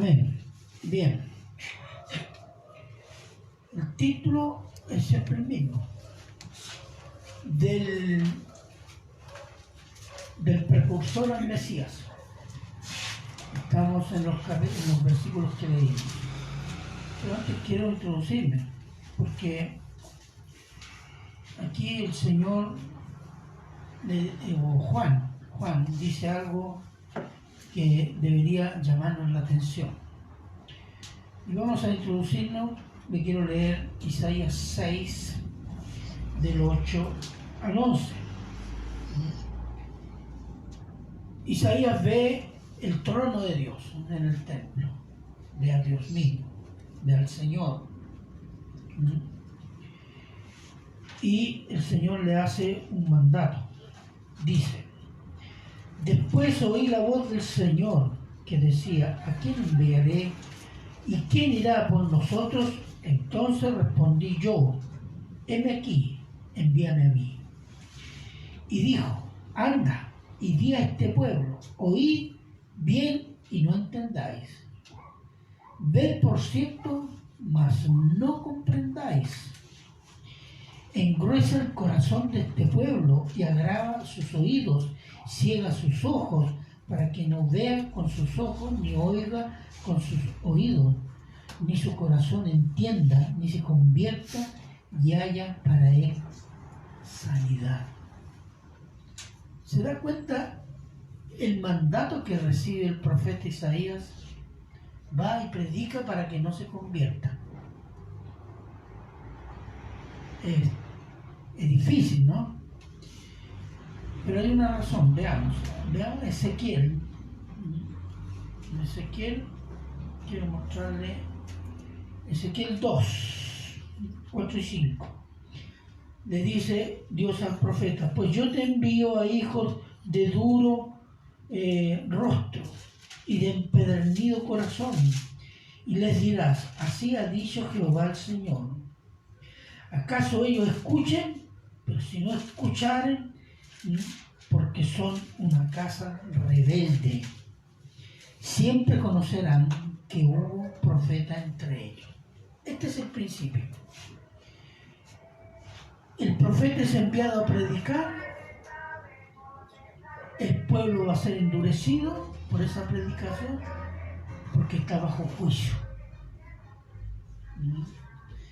Amén. Bien. El título es siempre el mismo. Del precursor al Mesías. Estamos en los versículos que leímos. Pero antes quiero introducirme, porque aquí el Señor, o Juan dice algo que debería llamarnos la atención. Y vamos a introducirnos. Me quiero leer Isaías 6, del 8 al 11. Isaías ve el trono de Dios en el templo, ve a Dios mismo, ve al Señor. Y el Señor le hace un mandato. Dice: después oí la voz del Señor que decía: ¿a quién enviaré? ¿Y quién irá por nosotros? Entonces respondí yo: heme aquí, envíame a mí. Y dijo: anda y di a este pueblo, oíd bien y no entendáis. Ved por cierto, mas no comprendáis. Engruesa el corazón de este pueblo y agrava sus oídos, ciega sus ojos, para que no vea con sus ojos, ni oiga con sus oídos, ni su corazón entienda, ni se convierta y haya para él sanidad. ¿Se da cuenta el mandato que recibe el profeta Isaías? Va y predica para que no se convierta. Es difícil, ¿no? Pero hay una razón. Veamos Ezequiel. En Ezequiel, quiero mostrarle Ezequiel 2, 4 y 5. Le dice Dios al profeta: pues yo te envío a hijos de duro rostro y de empedernido corazón, y les dirás: así ha dicho Jehová el Señor. ¿Acaso ellos escuchen? Pero si no escucharen, porque son una casa rebelde. Siempre conocerán que hubo profeta entre ellos. Este es el principio. El profeta es enviado a predicar. El pueblo va a ser endurecido por esa predicación, porque está bajo juicio.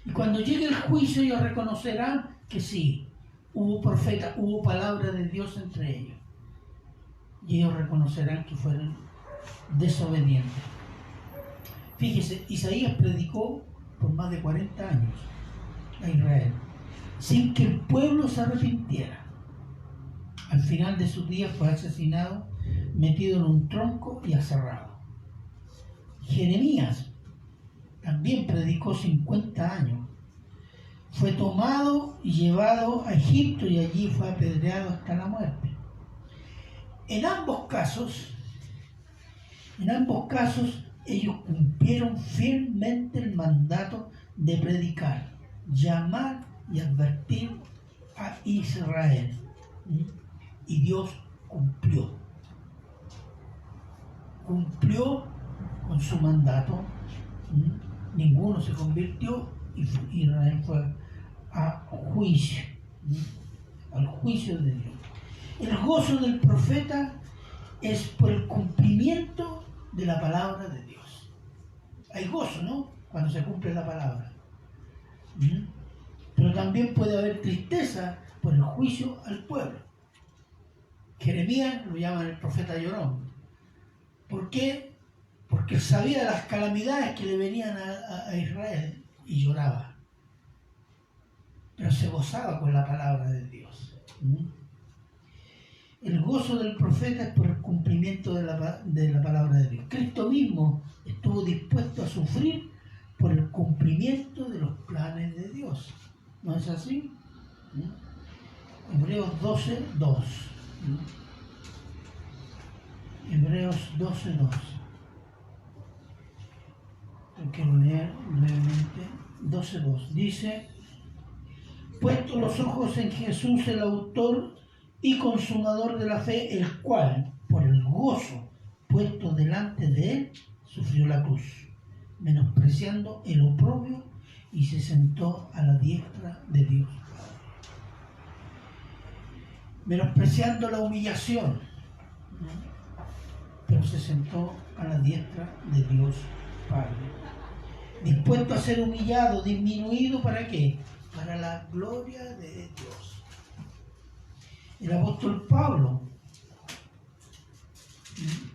Y cuando llegue el juicio, ellos reconocerán que sí, hubo profeta, hubo palabra de Dios entre ellos. Y ellos reconocerán que fueron desobedientes. Fíjese, Isaías predicó por más de 40 años a Israel, sin que el pueblo se arrepintiera. Al final de sus días fue asesinado, metido en un tronco y aserrado. Jeremías también predicó 50 años. Fue tomado y llevado a Egipto y allí fue apedreado hasta la muerte. En ambos casos, ellos cumplieron fielmente el mandato de predicar, llamar y advertir a Israel. Y Dios cumplió con su mandato. Ninguno se convirtió y Israel fue a juicio, al juicio de Dios. El gozo del profeta es por el cumplimiento de la palabra de Dios. Hay gozo, ¿no?, cuando se cumple la palabra. Pero también puede haber tristeza por el juicio al pueblo. Jeremías lo llaman el profeta llorón. ¿Por qué? Porque sabía las calamidades que le venían a Israel y lloraba. Pero se gozaba con la palabra de Dios. El gozo del profeta es por el cumplimiento de la palabra de Dios. Cristo mismo estuvo dispuesto a sufrir por el cumplimiento de los planes de Dios. ¿No es así? Hebreos 12, 2. Hebreos 12, 2. Quiero leer brevemente. 12, 2. Dice: puesto los ojos en Jesús, el autor y consumador de la fe, el cual, por el gozo puesto delante de él, sufrió la cruz, menospreciando el oprobio, y se sentó a la diestra de Dios. Menospreciando la humillación, pero se sentó a la diestra de Dios Padre. Dispuesto a ser humillado, disminuido, ¿para qué? Para la gloria de Dios. El apóstol Pablo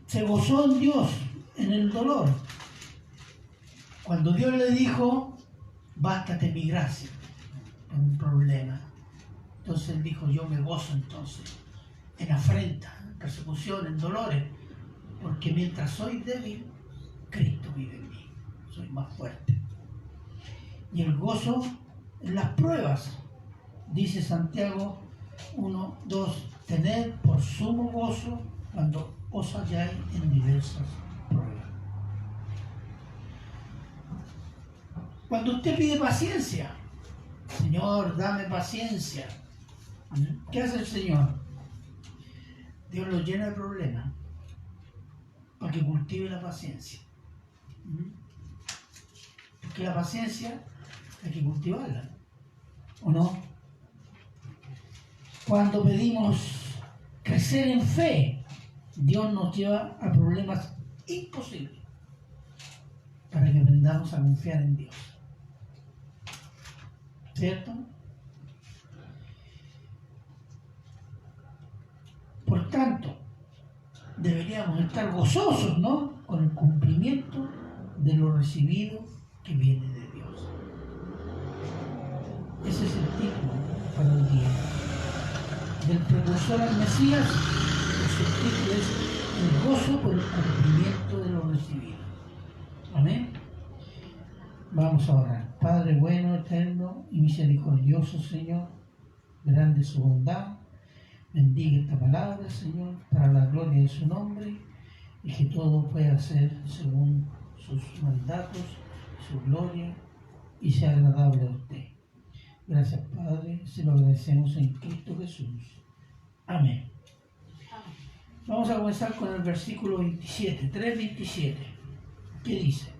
se gozó en Dios, en el dolor. Cuando Dios le dijo, bástate mi gracia, en un problema. Entonces él dijo, yo me gozo entonces, en afrenta, en persecución, en dolores, porque mientras soy débil, Cristo vive en mí, soy más fuerte. Y el gozo en las pruebas, dice Santiago 1:2, tened por sumo gozo cuando os halláis en diversas pruebas. Cuando usted pide paciencia, Señor, dame paciencia, ¿qué hace el Señor? Dios lo llena de problemas para que cultive la paciencia. Porque la paciencia hay que cultivarla, ¿o no? Cuando pedimos crecer en fe, Dios nos lleva a problemas imposibles para que aprendamos a confiar en Dios. ¿Cierto? Por tanto, deberíamos estar gozosos, ¿no?, con el cumplimiento de lo recibido que viene de Dios. Ese es el título para el día. Del precursor al Mesías, el título es el gozo por el cumplimiento de lo recibido. Amén. Vamos a orar. Padre bueno, eterno y misericordioso, Señor, grande su bondad. Bendiga esta palabra, Señor, para la gloria de su nombre, y que todo pueda ser según sus mandatos, su gloria, y sea agradable a usted. Gracias, Padre, se lo agradecemos en Cristo Jesús. Amén. Vamos a comenzar con el versículo 27, 3:27, que dice: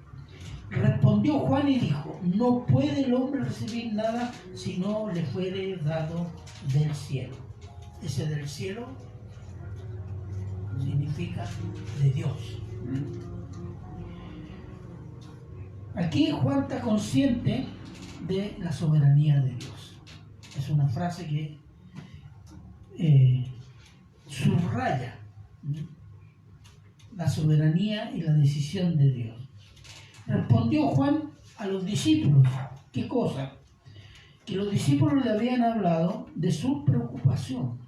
respondió Juan y dijo, no puede el hombre recibir nada si no le fuere dado del cielo. Ese del cielo significa de Dios. Aquí Juan está consciente de la soberanía de Dios. Es una frase que subraya la soberanía y la decisión de Dios. Respondió Juan a los discípulos. ¿Qué cosa? Que los discípulos le habían hablado de su preocupación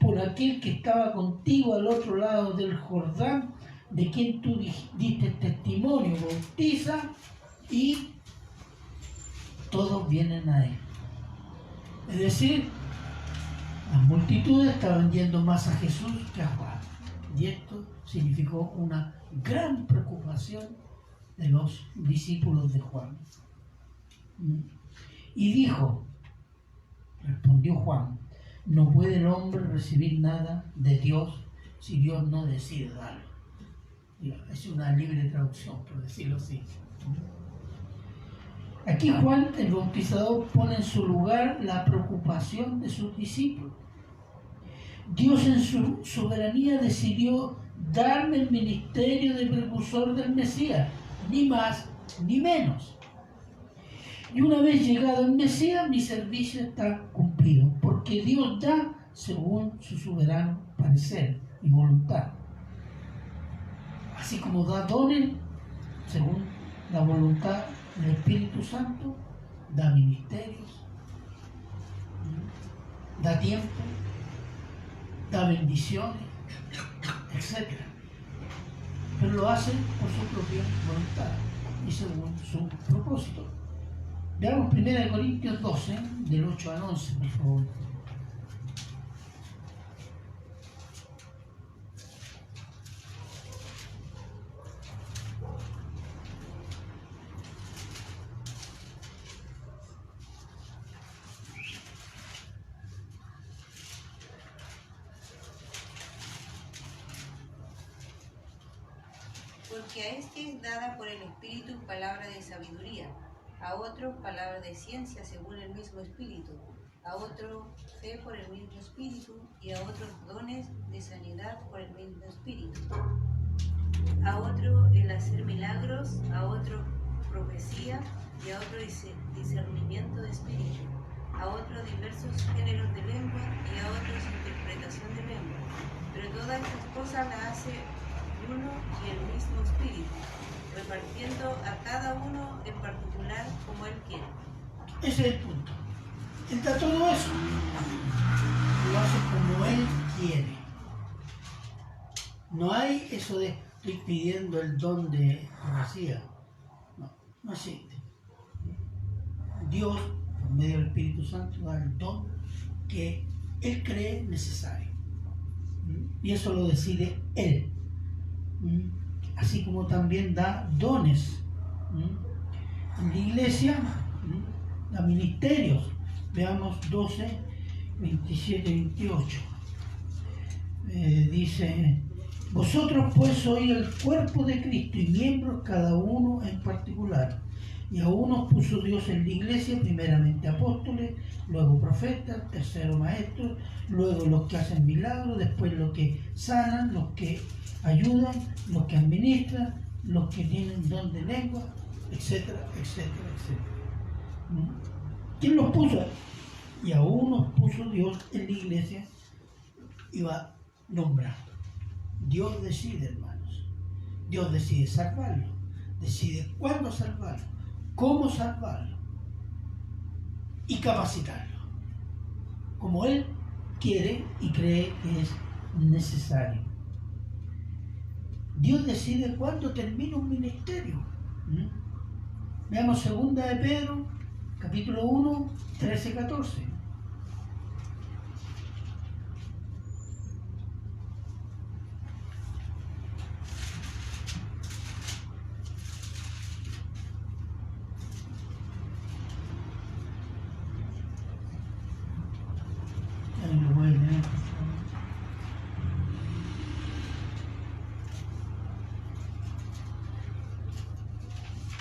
por aquel que estaba contigo al otro lado del Jordán, de quien tú diste testimonio, bautiza, y todos vienen a él. Es decir, las multitudes estaban yendo más a Jesús que a Juan. Y esto significó una gran preocupación de los discípulos de Juan. Y dijo, respondió Juan, no puede el hombre recibir nada de Dios si Dios no decide darlo. Es una libre traducción, por decirlo así. Aquí Juan el Bautizador pone en su lugar la preocupación de sus discípulos. Dios en su soberanía decidió darme el ministerio de precursor del Mesías, ni más ni menos. Y una vez llegado el Mesías, mi servicio está cumplido, porque Dios da según su soberano parecer y voluntad. Así como da dones según la voluntad del Espíritu Santo, da ministerios, da tiempo, da bendiciones, etc. Pero lo hace por su propia voluntad y según su propósito. Veamos 1 Corintios 12, del 8 al 11, por favor. Porque a este es dada por el Espíritu palabra de sabiduría, a otro palabra de ciencia según el mismo Espíritu, a otro fe por el mismo Espíritu, y a otros dones de sanidad por el mismo Espíritu, a otro el hacer milagros, a otro profecía, y a otro discernimiento de espíritu, a otro diversos géneros de lengua, y a otros interpretación de lengua. Pero todas estas cosas las hace uno y el mismo Espíritu, repartiendo a cada uno en particular como Él quiere. Ese es el punto. Él da todo eso. Lo hace como Él quiere. No hay eso de estoy pidiendo el don de profecía. No existe. Dios, por medio del Espíritu Santo, da el don que Él cree necesario. Y eso lo decide Él. Así como también da dones. En la iglesia da ministerios. Veamos 12, 27 y 28. Dice: vosotros pues sois el cuerpo de Cristo y miembros cada uno en particular. Y a unos puso Dios en la iglesia, primeramente apóstoles, luego profetas, tercero maestros, luego los que hacen milagros, después los que sanan, los que ayudan, los que administran, los que tienen don de lengua, etcétera, etcétera, etcétera. ¿Quién los puso? Y a unos puso Dios en la iglesia y va nombrando. Dios decide, hermanos. Dios decide salvarlo. Decide cuándo salvarlo, cómo salvarlo y capacitarlo, como Él quiere y cree que es necesario. Dios decide cuándo termina un ministerio. Veamos 2 de Pedro, capítulo 1, 13-14.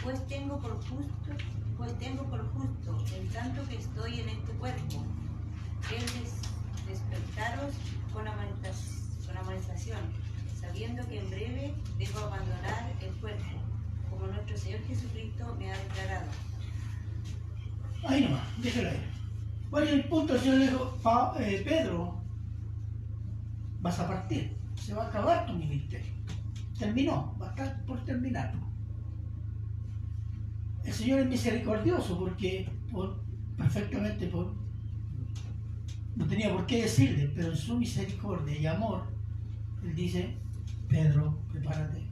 Pues tengo por justo, en tanto que estoy en este cuerpo, el despertaros con amonestación, sabiendo que en breve debo abandonar el cuerpo, como nuestro Señor Jesucristo me ha declarado. Ahí nomás, déjalo ahí. Bueno, y el punto, el Señor le dijo: Pedro, vas a partir, se va a acabar tu ministerio. Terminó, va a estar por terminar. El Señor es misericordioso porque no tenía por qué decirle, pero en su misericordia y amor, Él dice: Pedro, prepárate,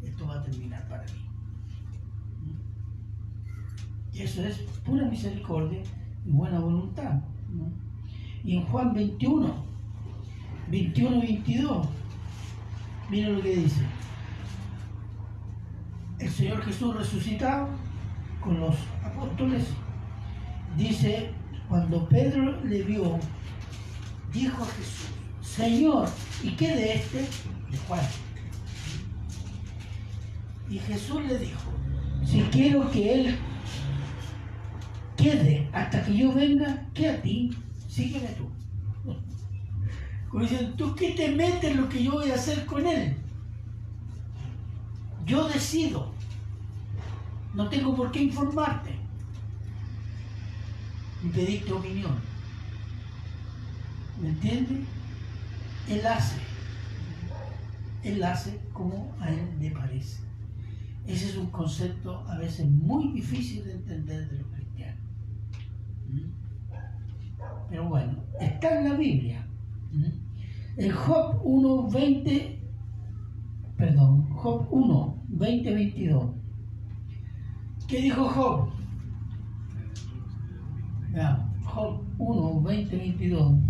esto va a terminar para mí. Y eso es pura misericordia y buena voluntad. Y en Juan 21, 22, miren lo que dice. El Señor Jesús resucitado con los apóstoles, dice: cuando Pedro le vio, dijo a Jesús: Señor, ¿y qué de este? De Juan. Y Jesús le dijo: si quiero que él quede hasta que yo venga, ¿qué a ti? Sígueme tú. Como dicen: ¿tú qué te metes en lo que yo voy a hacer con él? Yo decido. No tengo por qué informarte ni pedirte opinión. ¿Me entiendes? Él hace como a él le parece. Ese es un concepto a veces muy difícil de entender de los cristianos. Pero bueno, está en la Biblia. En Job 1, 20, 22. ¿Qué dijo Job? Veamos, Job 1, 20, 22.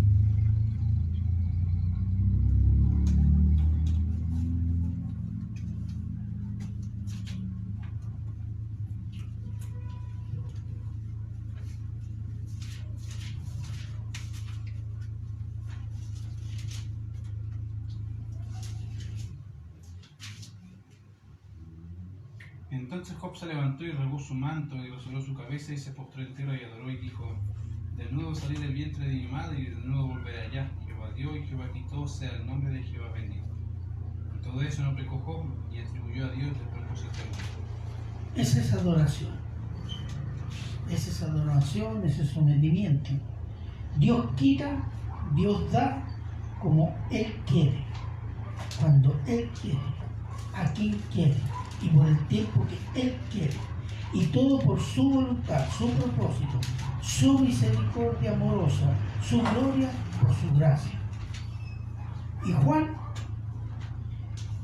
Entonces Job se levantó y regó su manto y rozó su cabeza y se postró en tierra y adoró y dijo: de nuevo salí del vientre de mi madre y de nuevo volveré allá. Jehová dio y Jehová quitó, sea el nombre de Jehová bendito. En todo eso no pecó Job y atribuyó a Dios el propósito del mundo. Esa es adoración. Esa es adoración, ese es sometimiento. Dios quita, Dios da como Él quiere, cuando Él quiere, a quien quiere y por el tiempo que Él quiere. Y todo por su voluntad, su propósito, su misericordia amorosa, su gloria por su gracia. Y Juan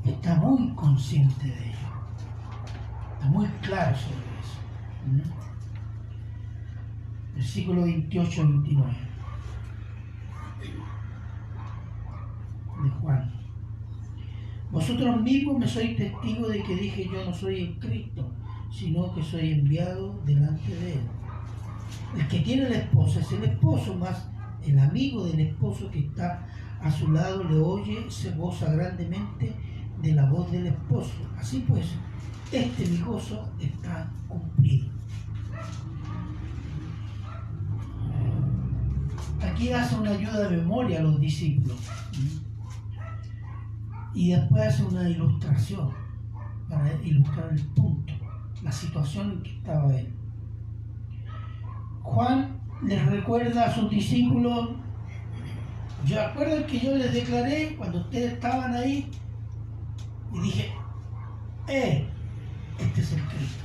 está muy consciente de ello, está muy claro sobre eso. Versículo 28-29 de Juan. Vosotros mismos me sois testigos de que dije: yo no soy el Cristo, sino que soy enviado delante de Él. El que tiene la esposa es el esposo, más el amigo del esposo que está a su lado le oye, se goza grandemente de la voz del esposo. Así pues, mi gozo está cumplido. Aquí hace una ayuda de memoria a los discípulos y después hace una ilustración para ilustrar el punto, la situación en que estaba él. Juan les recuerda a sus discípulos: yo acuerdo que yo les declaré cuando ustedes estaban ahí y dije: este es el Cristo,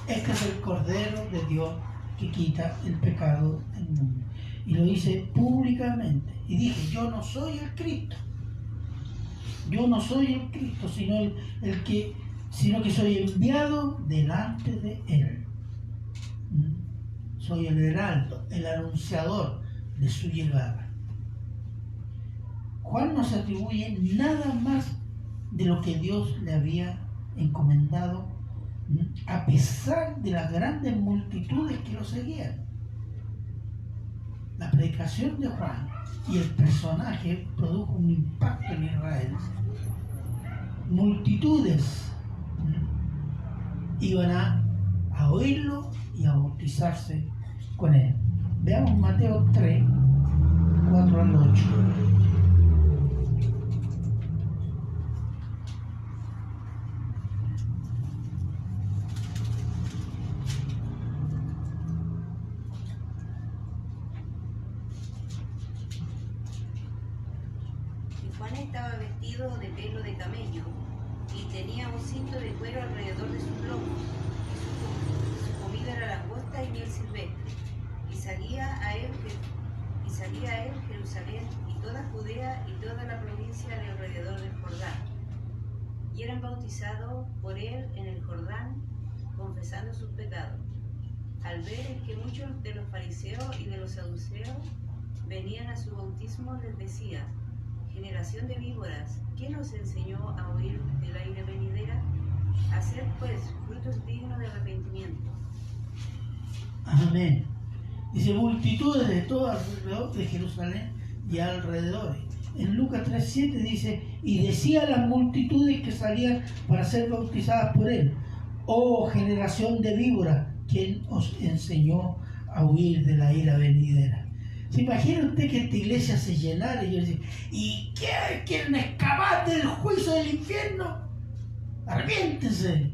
este es el Cordero de Dios que quita el pecado del mundo. Y lo hice públicamente y dije: yo no soy el Cristo, yo no soy el Cristo, sino que soy enviado delante de Él. Soy el heraldo, el anunciador de su llegada. Juan no se atribuye nada más de lo que Dios le había encomendado, a pesar de las grandes multitudes que lo seguían. La predicación de Juan y el personaje produjo un impacto en Israel. Multitudes iban a oírlo y a bautizarse con él. Veamos Mateo 3, 4 al 8. Juan estaba vestido de pelo de camello y tenía un cinto de cuero alrededor de sus lomos. Su comida era langosta y miel silvestre. Y salía a él Jerusalén y toda Judea y toda la provincia de alrededor del Jordán. Y eran bautizados por él en el Jordán, confesando sus pecados. Al ver que muchos de los fariseos y de los saduceos venían a su bautismo, les decía: generación de víboras, ¿quién os enseñó a huir de la ira venidera? Haced pues frutos dignos de arrepentimiento. Amén. Dice: multitudes de todo alrededor de Jerusalén y alrededores. En Lucas 3:7 dice: y decía a las multitudes que salían para ser bautizadas por él: oh generación de víboras, ¿quién os enseñó a huir de la ira venidera? ¿Se imagina usted que esta iglesia se llenara y yo decía: ¿y qué? ¿Quieren escapar del juicio del infierno? ¡Arrepiéntense!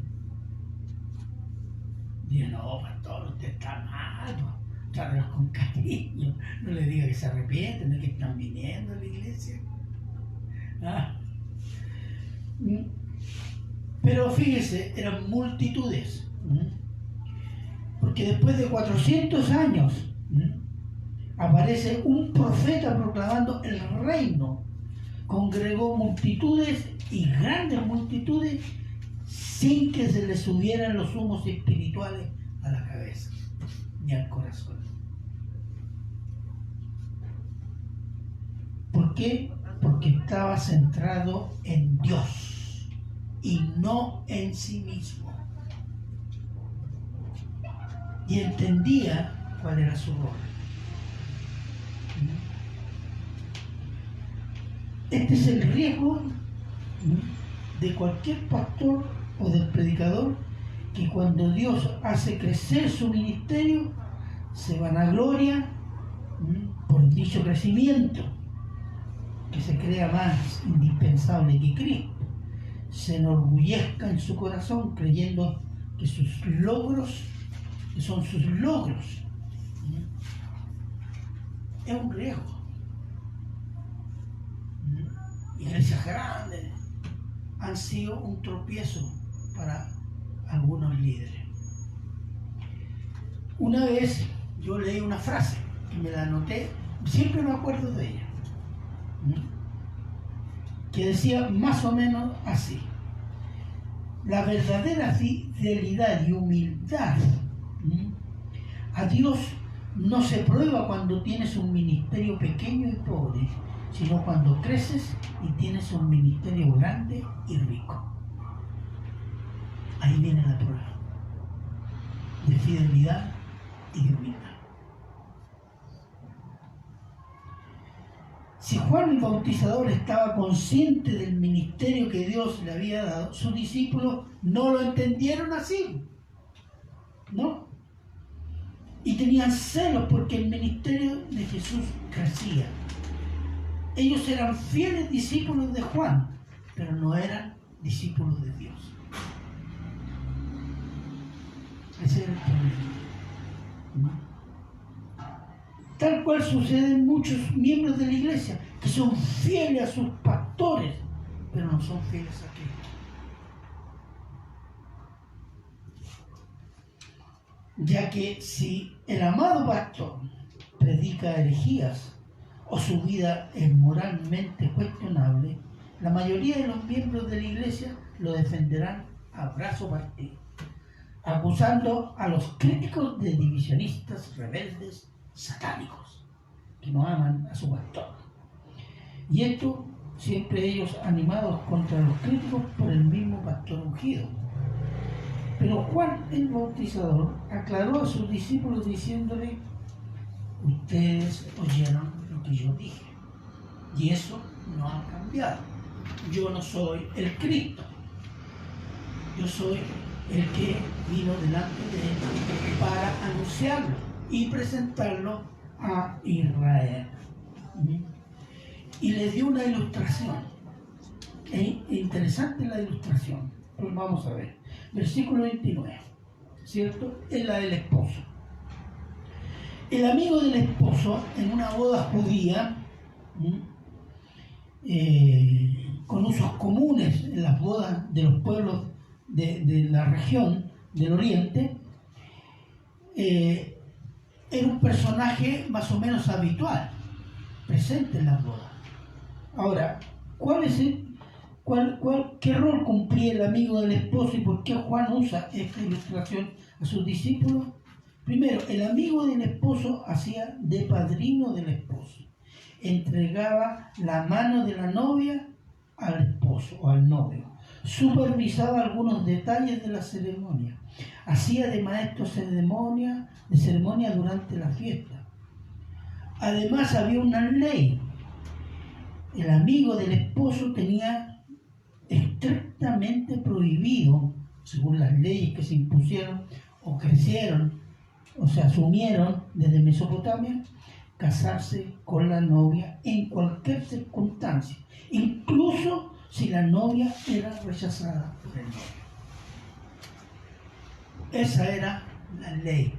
Digo: no, pastor, usted está mal. Trátalos con cariño. No le diga que se arrepienten, no que están viniendo a la iglesia. Pero fíjese, eran multitudes. Porque después de 400 años aparece un profeta proclamando el reino. Congregó multitudes y grandes multitudes sin que se le subieran los humos espirituales a la cabeza ni al corazón. ¿Por qué? Porque estaba centrado en Dios y no en sí mismo. Y entendía cuál era su rol. Este es el riesgo de cualquier pastor o del predicador que cuando Dios hace crecer su ministerio, se vanagloria por dicho crecimiento, que se crea más indispensable que Cristo, se enorgullezca en su corazón creyendo que sus logros, que son sus logros, es un riesgo. Iglesias grandes han sido un tropiezo para algunos líderes. Una vez yo leí una frase que me la anoté, siempre me acuerdo de ella, que decía más o menos así: la verdadera fidelidad y humildad a Dios no se prueba cuando tienes un ministerio pequeño y pobre, sino cuando creces y tienes un ministerio grande y rico. Ahí viene la prueba de fidelidad y de humildad. Si Juan el Bautizador estaba consciente del ministerio que Dios le había dado, sus discípulos no lo entendieron así, ¿no? Y tenían celos porque el ministerio de Jesús crecía. Ellos eran fieles discípulos de Juan, pero no eran discípulos de Dios. Ese era el problema. Tal cual sucede en muchos miembros de la iglesia, que son fieles a sus pastores, pero no son fieles a Cristo. Ya que si el amado pastor predica herejías o su vida es moralmente cuestionable, la mayoría de los miembros de la iglesia lo defenderán a brazo partido, acusando a los críticos de divisionistas, rebeldes, satánicos, que no aman a su pastor. Y esto siempre ellos animados contra los críticos por el mismo pastor ungido. Pero Juan el Bautizador aclaró a sus discípulos diciéndole: ustedes oyeron lo que yo dije, y eso no ha cambiado. Yo no soy el Cristo, yo soy el que vino delante de él para anunciarlo y presentarlo a Israel. Y le dio una ilustración. Es interesante la ilustración. Pues vamos a ver. Versículo 29, ¿cierto? Es la del esposo. El amigo del esposo, en una boda judía, con usos comunes en las bodas de los pueblos de la región del Oriente, era un personaje más o menos habitual, presente en las bodas. Ahora, ¿qué rol cumplía el amigo del esposo y por qué Juan usa esta ilustración a sus discípulos? Primero, el amigo del esposo hacía de padrino del esposo. Entregaba la mano de la novia al esposo o al novio. Supervisaba algunos detalles de la ceremonia. Hacía de maestro de ceremonia durante la fiesta. Además, había una ley. El amigo del esposo tenía estrictamente prohibido, según las leyes que se impusieron o crecieron o se asumieron desde Mesopotamia, casarse con la novia en cualquier circunstancia, incluso si la novia era rechazada por el novio. Esa era la ley.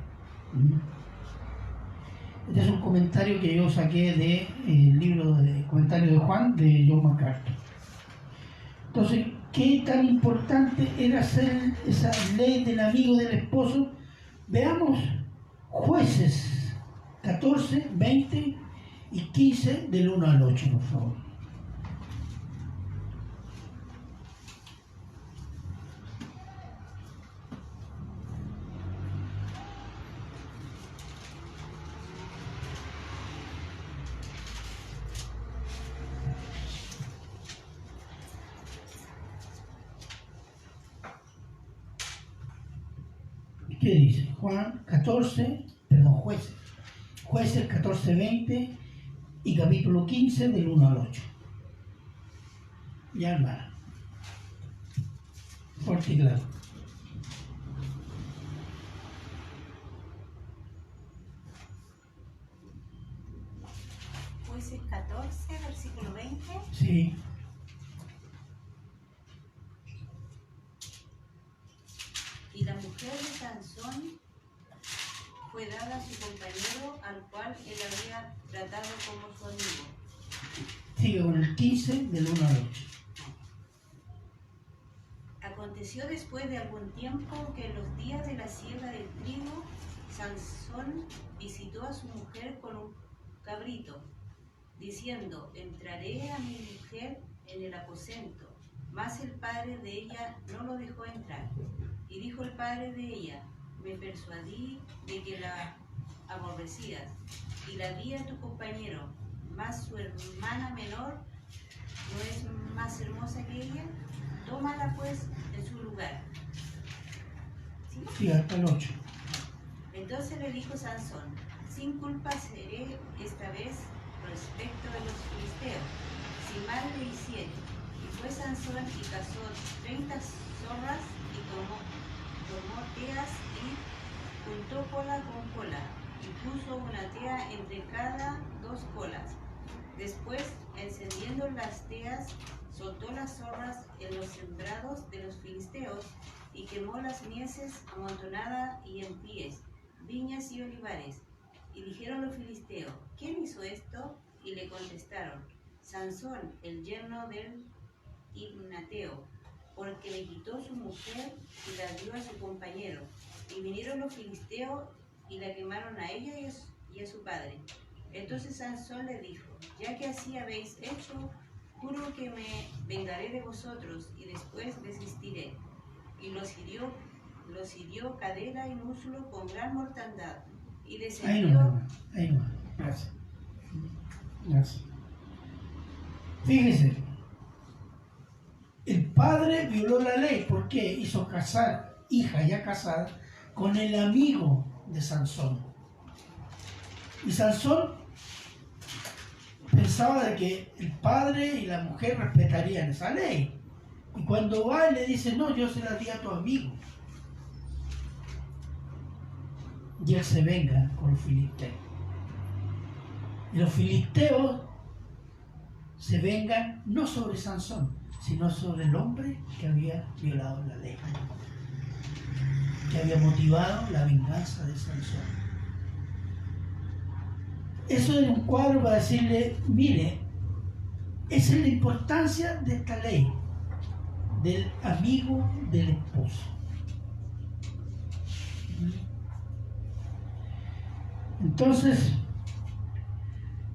Este es un comentario que yo saqué del libro de comentarios de Juan de John MacArthur. Entonces, ¿qué tan importante era hacer esa ley del amigo del esposo? Veamos Jueces 14, 20 y 15 del 1 al 8, por favor. ¿Qué dice? Jueces 14, 20 y capítulo 15 del 1 al 8. Ya, hermana. Fuerte y claro. versículo 20. Sí. Y la mujer de Sansón fue dada a su compañero, al cual él había tratado como su amigo. Sigue con el 15 del 1 al 8. Aconteció después de algún tiempo que en los días de la siega del trigo, Sansón visitó a su mujer con un cabrito, diciendo: entraré a mi mujer en el aposento. Mas el padre de ella no lo dejó entrar. Y dijo el padre de ella: me persuadí de que la aborrecías, y la di a tu compañero, mas su hermana menor no es más hermosa que ella. Tómala pues en su lugar. ¿Sí? Sí, hasta el 8. Entonces le dijo Sansón: sin culpa seré esta vez respecto de los filisteos, si mal le hiciere. Y fue Sansón y cazó 30 zorras y tomó teas y juntó cola con cola y puso una tea entre cada 2 colas. Después, encendiendo las teas, soltó las zorras en los sembrados de los filisteos y quemó las mieses amontonadas y en pies, viñas y olivares. Y dijeron los filisteos: ¿quién hizo esto? Y le contestaron: Sansón, el yerno del Timnateo, porque le quitó su mujer y la dio a su compañero. Y vinieron los filisteos y la quemaron a ella y a su padre. Entonces Sansón le dijo: ya que así habéis hecho, juro que me vengaré de vosotros y después desistiré. Y los hirió cadera y muslo con gran mortandad. Y Ahí descendió. no. Gracias. Gracias. Fíjese, el padre violó la ley porque hizo casar hija ya casada con el amigo de Sansón. Y Sansón pensaba de que el padre y la mujer respetarían esa ley. Y cuando va y le dice: no, yo se la di a tu amigo. Y él se venga con los filisteos. Y los filisteos se vengan no sobre Sansón, sino sobre el hombre que había violado la ley, que había motivado la venganza de Sansón. Eso es un cuadro para decirle: mire, esa es la importancia de esta ley, del amigo del esposo. Entonces,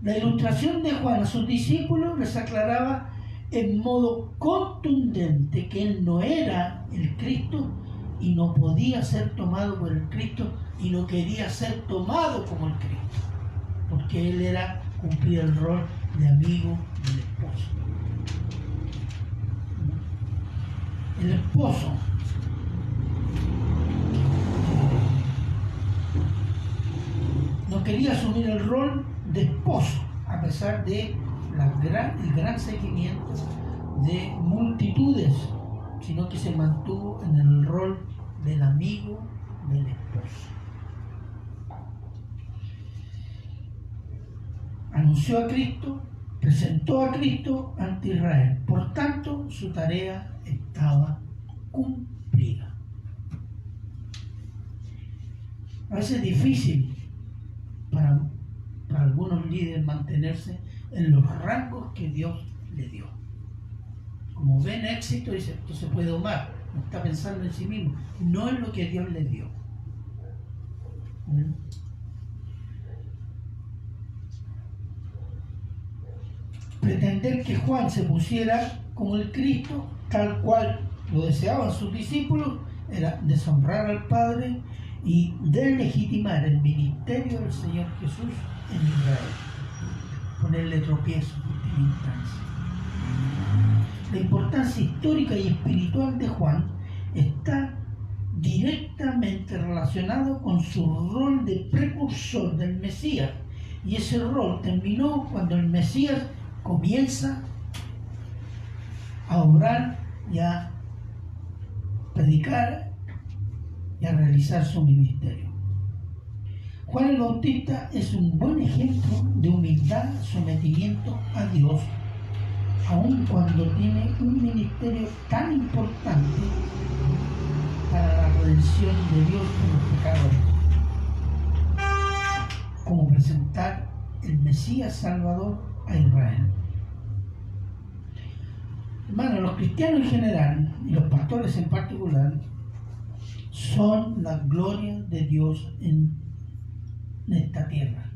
la ilustración de Juan a sus discípulos les aclaraba en modo contundente que él no era el Cristo y no podía ser tomado por el Cristo y no quería ser tomado como el Cristo, porque él era cumplir el rol de amigo del esposo. El esposo no quería asumir el rol de esposo, a pesar de el gran seguimiento de multitudes, sino que se mantuvo en el rol del amigo del esposo. Anunció a Cristo, presentó a Cristo ante Israel. Por tanto, su tarea estaba cumplida. A veces es difícil para algunos líderes mantenerse en los rangos que Dios le dio. Como ven éxito, dice: esto se puede domar, no está pensando en sí mismo, no en lo que Dios le dio. Pretender que Juan se pusiera como el Cristo, tal cual lo deseaban sus discípulos, era deshonrar al Padre y deslegitimar el ministerio del Señor Jesús en Israel, ponerle tropiezo en instancia. La importancia histórica y espiritual de Juan está directamente relacionado con su rol de precursor del Mesías, y ese rol terminó cuando el Mesías comienza a obrar y a predicar y a realizar su ministerio. Juan el Bautista es un buen ejemplo de humildad, sometimiento a Dios, aun cuando tiene un ministerio tan importante para la redención de Dios por los pecadores, como presentar el Mesías Salvador a Israel. Hermanos, los cristianos en general y los pastores en particular son la gloria de Dios en esta tierra,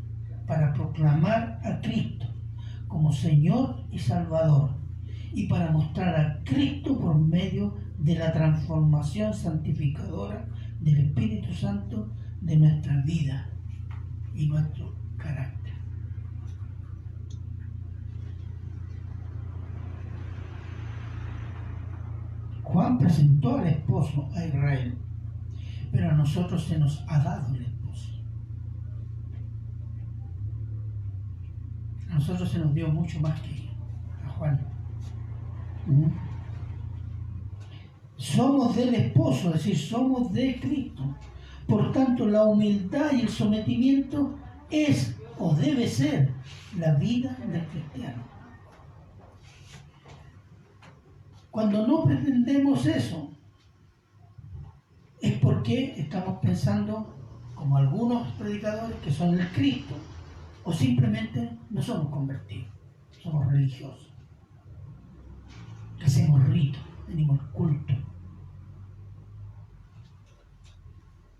para proclamar a Cristo como Señor y Salvador, y para mostrar a Cristo por medio de la transformación santificadora del Espíritu Santo de nuestra vida y nuestro carácter. Juan presentó al esposo a Israel, pero a nosotros se nos ha dado el esposo. A nosotros se nos dio mucho más que a Juan. Somos del esposo, es decir, somos de Cristo. Por tanto, la humildad y el sometimiento es o debe ser la vida del cristiano. Cuando no pretendemos eso, es porque estamos pensando, como algunos predicadores, que son el Cristo, o simplemente no somos convertidos, somos religiosos, que hacemos ritos, venimos al culto,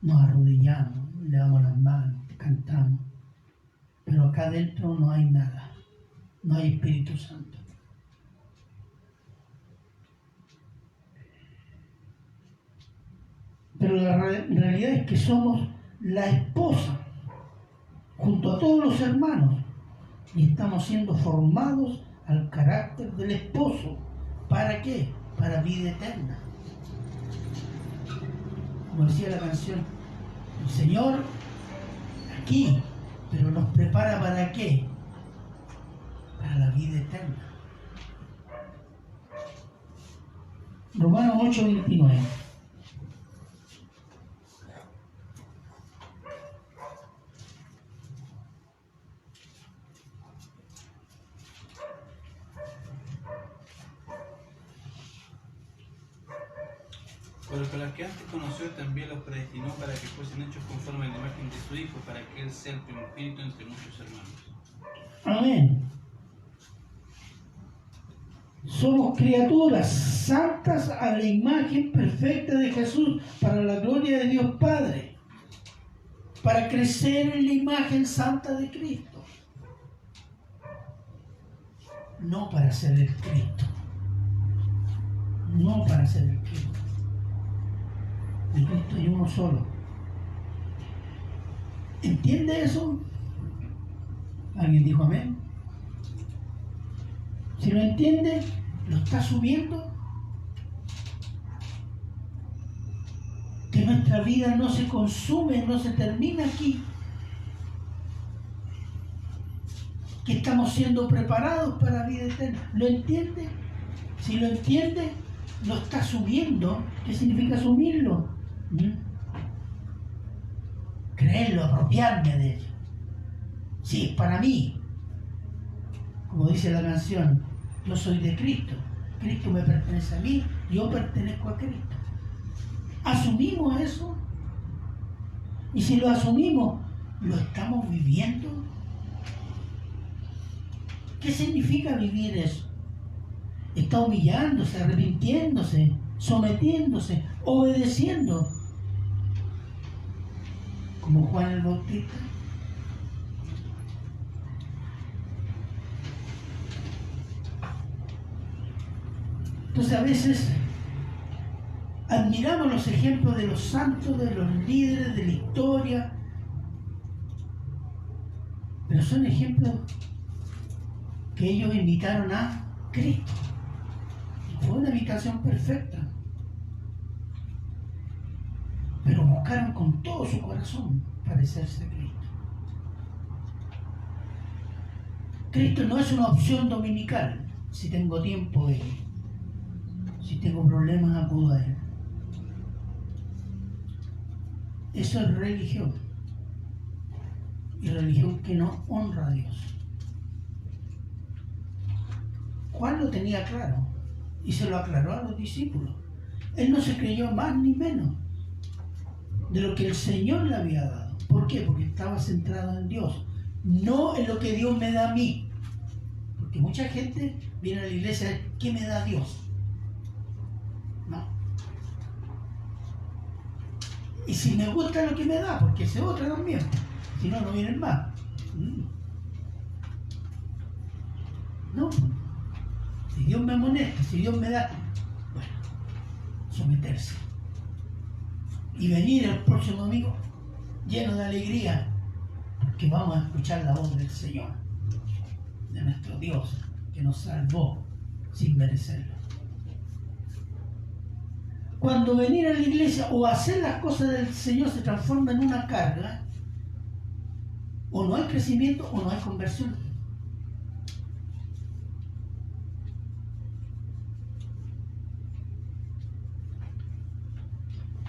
nos arrodillamos, le damos las manos, cantamos, pero acá adentro no hay nada, no hay Espíritu Santo. Pero la realidad es que somos la esposa junto a todos los hermanos y estamos siendo formados al carácter del esposo. ¿Para qué? Para vida eterna. Como decía la canción, el Señor aquí, pero nos prepara ¿para qué? Para la vida eterna. Romanos 8:29. Pero que los que antes conoció también los predestinó para que fuesen hechos conforme a la imagen de su Hijo, para que Él sea el primogénito entre muchos hermanos. Amén. Somos criaturas santas a la imagen perfecta de Jesús para la gloria de Dios Padre, para crecer en la imagen santa de Cristo, no para ser el Cristo, no para ser el Cristo. El Cristo hay uno solo. ¿Entiende eso? ¿Alguien dijo amén? Si lo entiende, lo está asumiendo. Que nuestra vida no se consume, no se termina aquí. Que estamos siendo preparados para la vida eterna. ¿Lo entiende? Si lo entiende, lo está asumiendo. ¿Qué significa asumirlo? Creerlo, apropiarme de ello. Sí, es para mí. Como dice la canción, yo soy de Cristo. Cristo me pertenece a mí, yo pertenezco a Cristo. ¿Asumimos eso? Y si lo asumimos, ¿lo estamos viviendo? ¿Qué significa vivir eso? Está humillándose, arrepintiéndose, sometiéndose, obedeciendo, como Juan el Bautista. Entonces a veces admiramos los ejemplos de los santos, de los líderes de la historia, pero son ejemplos que ellos imitaron a Cristo. Fue una imitación perfecta, pero buscaron con todo su corazón parecerse a Cristo. Cristo no es una opción dominical. Si tengo tiempo, si tengo problemas, acudo a Él. Eso es religión. y religión que no honra a Dios. Juan lo tenía claro y se lo aclaró a los discípulos. Él no se creyó más ni menos de lo que el Señor le había dado. ¿Por qué? Porque estaba centrado en Dios, no en lo que Dios me da a mí. Porque mucha gente viene a la iglesia a decir, ¿qué me da Dios? No. Y si me gusta lo que me da, porque ese otro también, si no, no vienen más. No. Si Dios me amonesta, si Dios me da, bueno, someterse. Y venir el próximo domingo lleno de alegría, porque vamos a escuchar la voz del Señor, de nuestro Dios, que nos salvó sin merecerlo. Cuando venir a la iglesia o hacer las cosas del Señor se transforma en una carga, o no hay crecimiento o no hay conversión.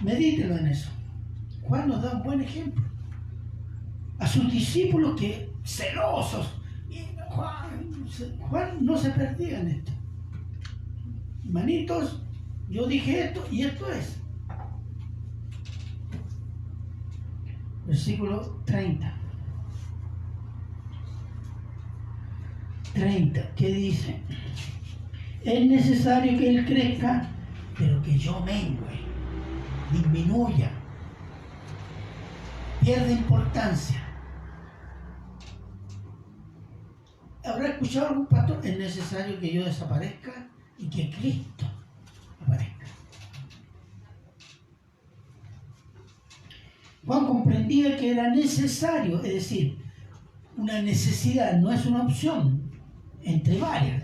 Medítelo en eso. Juan nos da un buen ejemplo. A sus discípulos que celosos, y Juan no se perdía en esto. Hermanitos, yo dije esto y esto es. Versículo 30. 30, ¿qué dice? Es necesario que Él crezca, pero que yo mengue, disminuya, pierde importancia. ¿Habrá escuchado algún pastor? Es necesario que yo desaparezca y que Cristo aparezca. Juan comprendía que era necesario, es decir, una necesidad, no es una opción entre varias.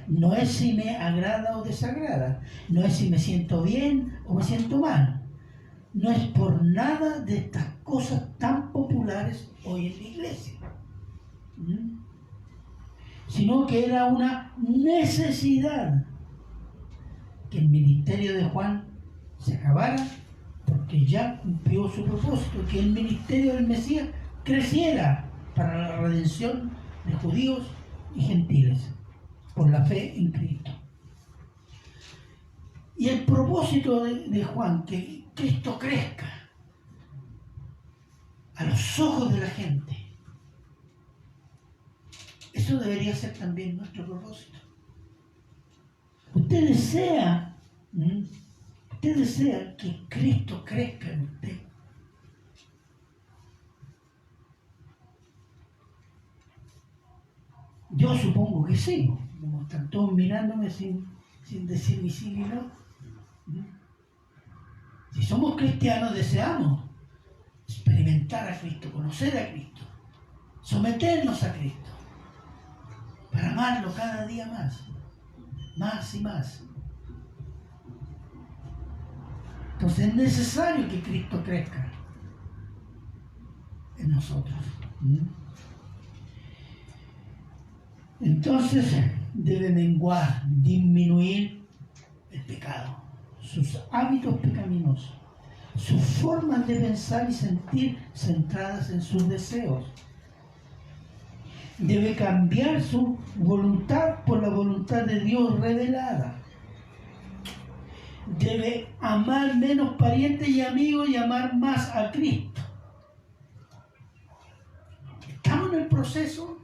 No es si me agrada o desagrada, no es si me siento bien o me siento mal. No es por nada de estas cosas tan populares hoy en la iglesia, sino que era una necesidad que el ministerio de Juan se acabara, porque ya cumplió su propósito, que el ministerio del Mesías creciera para la redención de judíos y gentiles por la fe en Cristo. Y el propósito de Juan, que Cristo crezca a los ojos de la gente, eso debería ser también nuestro propósito. Usted desea que Cristo crezca en usted. Yo supongo que sí, como están todos mirándome sin decir ni sí ni no. Si somos cristianos, deseamos experimentar a Cristo, conocer a Cristo, someternos a Cristo, para amarlo cada día más y más. Entonces es necesario que Cristo crezca en nosotros. Entonces debe menguar, disminuir el pecado, sus hábitos pecaminosos, sus formas de pensar y sentir centradas en sus deseos. Debe cambiar su voluntad por la voluntad de Dios revelada. Debe amar menos parientes y amigos y amar más a Cristo. ¿Estamos en el proceso?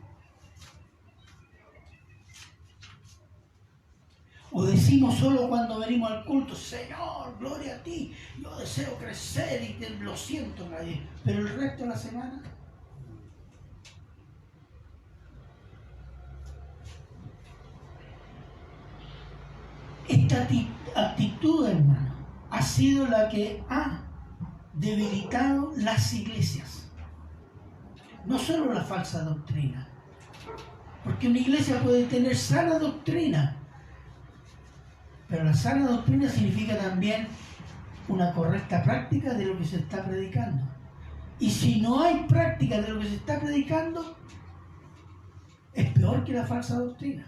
¿O decimos solo cuando venimos al culto, Señor, gloria a ti, yo deseo crecer y te lo siento, pero el resto de la semana? Esta actitud, hermano, ha sido la que ha debilitado las iglesias. No solo la falsa doctrina, porque una iglesia puede tener sana doctrina, pero la sana doctrina significa también una correcta práctica de lo que se está predicando. Y si no hay práctica de lo que se está predicando, es peor que la falsa doctrina.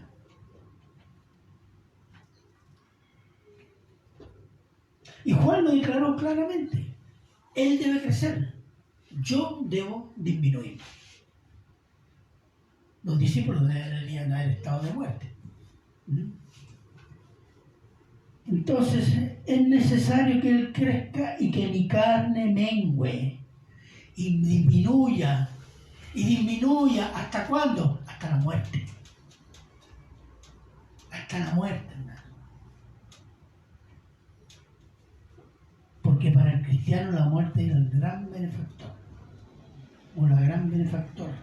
Y Juan lo declaró claramente. Él debe crecer. Yo debo disminuir. Los discípulos deberían haber estado de muerte. Entonces es necesario que Él crezca y que mi carne mengüe y disminuya. ¿Y disminuya hasta cuándo? Hasta la muerte. Hasta la muerte, hermano. Porque para el cristiano la muerte es el gran benefactor. O la gran benefactora.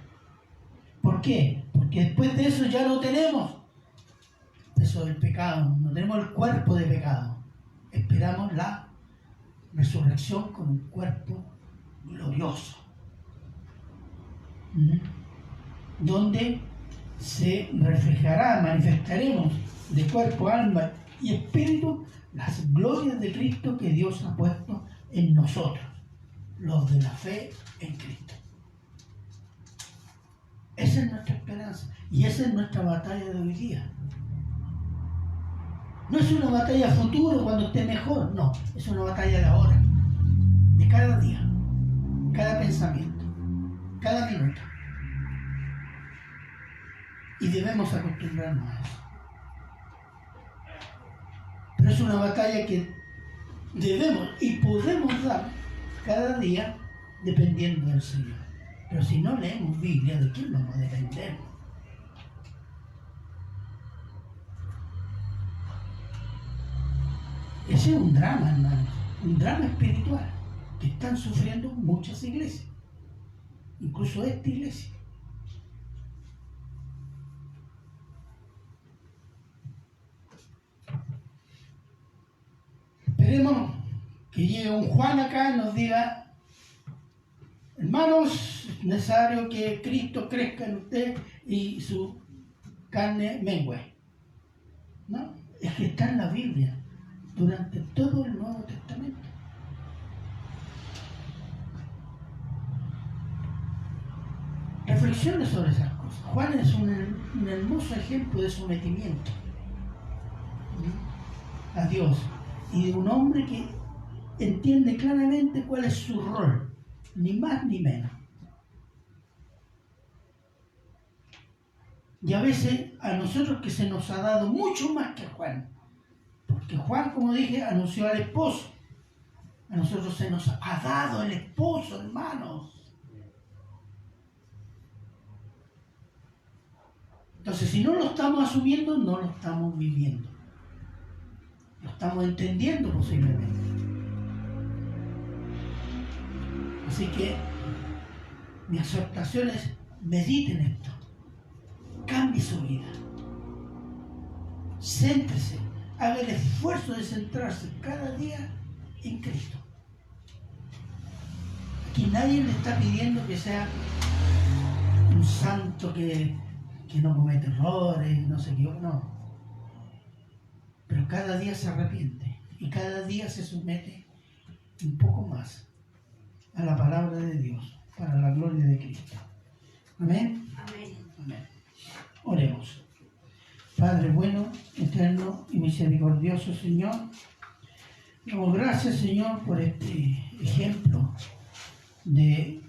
¿Por qué? Porque después de eso ya no tenemos eso del pecado, no tenemos el cuerpo de pecado. Esperamos la resurrección con un cuerpo glorioso, donde se reflejará, manifestaremos de cuerpo, alma y espíritu las glorias de Cristo que Dios ha puesto en nosotros, los de la fe en Cristo. Esa es nuestra esperanza y esa es nuestra batalla de hoy día. No es una batalla futuro cuando esté mejor, no, es una batalla de ahora, de cada día, cada pensamiento, cada minuto. Y debemos acostumbrarnos a eso. Pero es una batalla que debemos y podemos dar cada día dependiendo del Señor. Pero si no leemos Biblia, ¿de quién vamos a depender? Ese es un drama, hermanos, un drama espiritual que están sufriendo muchas iglesias, incluso esta iglesia. Esperemos que llegue un Juan acá y nos diga: hermanos, es necesario que Cristo crezca en usted y su carne mengüe. ¿No? Es que está en la Biblia durante todo el Nuevo Testamento. Reflexione sobre esas cosas. Juan es un hermoso ejemplo de sometimiento a Dios y de un hombre que entiende claramente cuál es su rol, ni más ni menos. Y a veces a nosotros que se nos ha dado mucho más que a Juan, porque Juan, como dije, anunció al esposo. A nosotros se nos ha dado el esposo, hermanos. Entonces, si no lo estamos asumiendo, no lo estamos viviendo. Lo estamos entendiendo posiblemente. Así que mi exhortación es: mediten esto. Cambie su vida. Céntrese. Haga el esfuerzo de centrarse cada día en Cristo. Aquí nadie le está pidiendo que sea un santo que no comete errores, no se equivoca, no. Pero cada día se arrepiente y cada día se somete un poco más a la palabra de Dios para la gloria de Cristo. Amén. Amén. Amén. Oremos. Padre bueno, eterno y misericordioso Señor, damos gracias, Señor, por este ejemplo de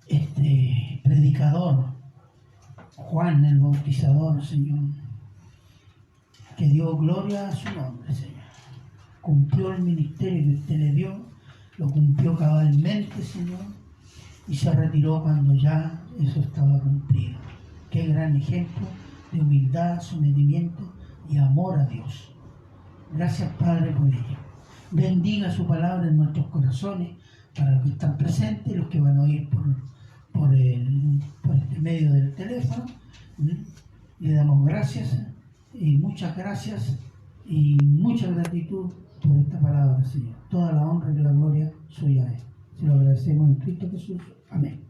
este predicador, Juan el Bautizador, Señor, que dio gloria a su nombre, Señor. Cumplió el ministerio que usted le dio, lo cumplió cabalmente, Señor, y se retiró cuando ya eso estaba cumplido. Qué gran ejemplo de humildad, sometimiento y amor a Dios. Gracias, Padre, por ello. Bendiga su palabra en nuestros corazones, para los que están presentes, los que van a oír por este medio del teléfono. Le damos gracias y muchas gracias y mucha gratitud por esta palabra, Señor. Toda la honra y la gloria suya es. Se lo agradecemos en Cristo Jesús. Amén.